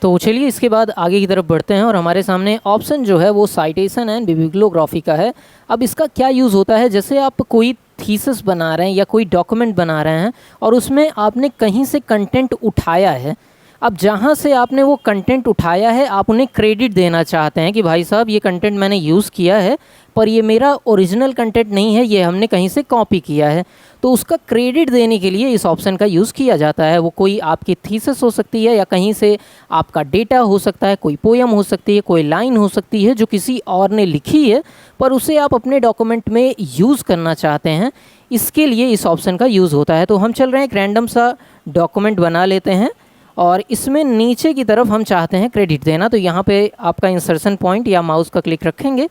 तो चलिए इसके बाद आगे की तरफ बढ़ते हैं और हमारे सामने ऑप्शन जो है वो साइटेशन एंड बिब्लियोग्राफी का है। अब इसका क्या यूज़ होता है, जैसे आप कोई थीसिस बना रहे हैं या कोई डॉक्यूमेंट बना रहे हैं और उसमें आपने कहीं से कंटेंट उठाया है। अब जहाँ से आपने वो कंटेंट उठाया है आप उन्हें क्रेडिट देना चाहते हैं कि भाई साहब ये कंटेंट मैंने यूज़ किया है पर ये मेरा ओरिजिनल कंटेंट नहीं है, ये हमने कहीं से कॉपी किया है। तो उसका क्रेडिट देने के लिए इस ऑप्शन का यूज़ किया जाता है। वो कोई आपकी थीसिस हो सकती है या कहीं से आपका डेटा हो सकता है, कोई पोयम हो सकती है, कोई लाइन हो सकती है जो किसी और ने लिखी है पर उसे आप अपने डॉक्यूमेंट में यूज़ करना चाहते हैं। इसके लिए इस ऑप्शन का यूज़ होता है। तो हम चल रहे हैं, एक रैंडम सा डॉक्यूमेंट बना लेते हैं और इसमें नीचे की तरफ हम चाहते हैं क्रेडिट देना। तो यहाँ पे आपका इंसर्शन पॉइंट या माउस का क्लिक रखेंगे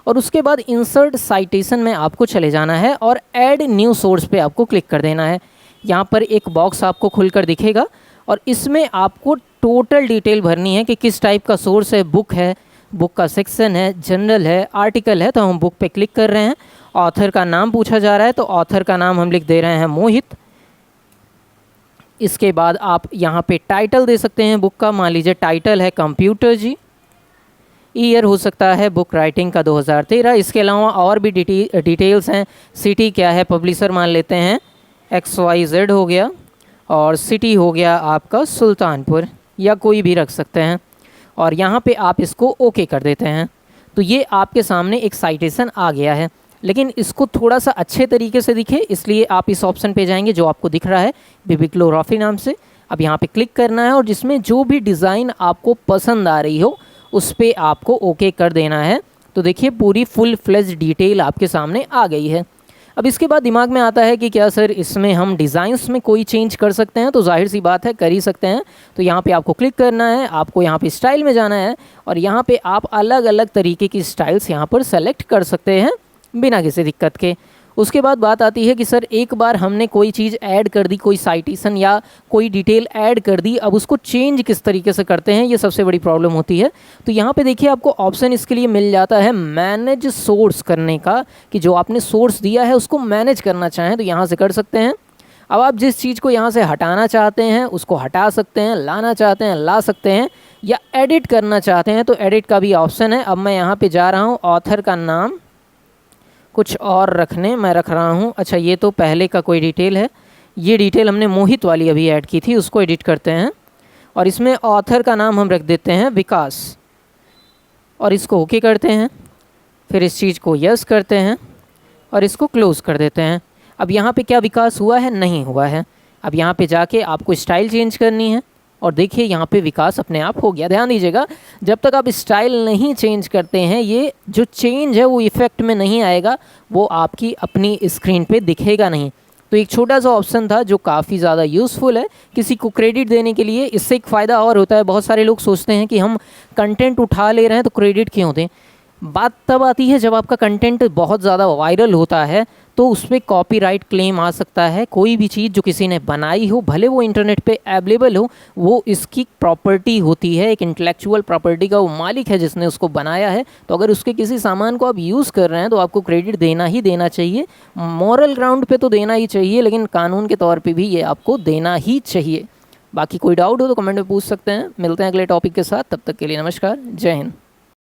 और उसके बाद इंसर्ट साइटेशन में आपको चले जाना है और ऐड न्यू सोर्स पे आपको क्लिक कर देना है। यहाँ पर एक बॉक्स आपको खुलकर दिखेगा और इसमें आपको टोटल डिटेल भरनी है कि किस टाइप का सोर्स है, बुक है, बुक का सेक्शन है, जनरल है, आर्टिकल है। तो हम बुक पे क्लिक कर रहे हैं, ऑथर का नाम पूछा जा रहा है तो ऑथर का नाम हम लिख दे रहे हैं मोहित। इसके बाद आप यहाँ पे टाइटल दे सकते हैं बुक का, मान लीजिए टाइटल है कंप्यूटर जी। ईयर हो सकता है बुक राइटिंग का 2013। इसके अलावा और भी डिटेल्स हैं, सिटी क्या है, पब्लिशर मान लेते हैं XYZ हो गया और सिटी हो गया आपका सुल्तानपुर या कोई भी रख सकते हैं और यहाँ पे आप इसको ओके कर देते हैं। तो ये आपके सामने एक साइटेशन आ गया है, लेकिन इसको थोड़ा सा अच्छे तरीके से दिखे इसलिए आप इस ऑप्शन पे जाएंगे जो आपको दिख रहा है बिब्लियोग्राफी नाम से। अब यहाँ पे क्लिक करना है और जिसमें जो भी डिज़ाइन आपको पसंद आ रही हो उस पर आपको ओके कर देना है। तो देखिए पूरी फुल फ्लेज डिटेल आपके सामने आ गई है। अब इसके बाद दिमाग में आता है कि क्या सर इसमें हम डिज़ाइंस में कोई चेंज कर सकते हैं, तो जाहिर सी बात है कर ही सकते हैं। तो यहाँ पे आपको क्लिक करना है, आपको यहाँ पे स्टाइल में जाना है और यहाँ पे आप अलग अलग तरीके की स्टाइल्स यहाँ पर सेलेक्ट कर सकते हैं बिना किसी दिक्कत के। उसके बाद बात आती है कि सर एक बार हमने कोई चीज़ ऐड कर दी, कोई साइटेशन या कोई डिटेल ऐड कर दी, अब उसको चेंज किस तरीके से करते हैं, ये सबसे बड़ी प्रॉब्लम होती है। तो यहाँ पे देखिए आपको ऑप्शन इसके लिए मिल जाता है मैनेज सोर्स करने का, कि जो आपने सोर्स दिया है उसको मैनेज करना चाहें तो यहाँ से कर सकते हैं। अब आप जिस चीज़ को यहाँ से हटाना चाहते हैं उसको हटा सकते हैं, लाना चाहते हैं ला सकते हैं, या एडिट करना चाहते हैं तो एडिट का भी ऑप्शन है। अब मैं यहाँ पर जा रहा हूँ, ऑथर का नाम कुछ और रखने मैं रख रहा हूँ। अच्छा ये तो पहले का कोई डिटेल है, ये डिटेल हमने मोहित वाली अभी ऐड की थी, उसको एडिट करते हैं और इसमें ऑथर का नाम हम रख देते हैं विकास और इसको ओके करते हैं। फिर इस चीज़ को यस करते हैं और इसको क्लोज़ कर देते हैं। अब यहाँ पे क्या विकास हुआ है? नहीं हुआ है। अब यहाँ पे जाके आपको स्टाइल चेंज करनी है और देखिए यहाँ पे विकास अपने आप हो गया। ध्यान दीजिएगा, जब तक आप स्टाइल नहीं चेंज करते हैं ये जो चेंज है वो इफ़ेक्ट में नहीं आएगा, वो आपकी अपनी स्क्रीन पे दिखेगा नहीं। तो एक छोटा सा ऑप्शन था जो काफ़ी ज़्यादा यूज़फुल है किसी को क्रेडिट देने के लिए। इससे एक फ़ायदा और होता है, बहुत सारे लोग सोचते हैं कि हम कंटेंट उठा ले रहे हैं तो क्रेडिट क्यों दें। बात तब आती है जब आपका कंटेंट बहुत ज़्यादा वायरल होता है तो उस पर कॉपीराइट क्लेम आ सकता है। कोई भी चीज़ जो किसी ने बनाई हो, भले वो इंटरनेट पे अवेलेबल हो, वो इसकी प्रॉपर्टी होती है, एक इंटेलेक्चुअल प्रॉपर्टी का वो मालिक है जिसने उसको बनाया है। तो अगर उसके किसी सामान को आप यूज़ कर रहे हैं तो आपको क्रेडिट देना ही देना चाहिए। मॉरल ग्राउंड पे तो देना ही चाहिए, लेकिन कानून के तौर पे भी ये आपको देना ही चाहिए। बाकी कोई डाउट हो तो कमेंट में पूछ सकते हैं। मिलते हैं अगले टॉपिक के साथ, तब तक के लिए नमस्कार, जय हिंद।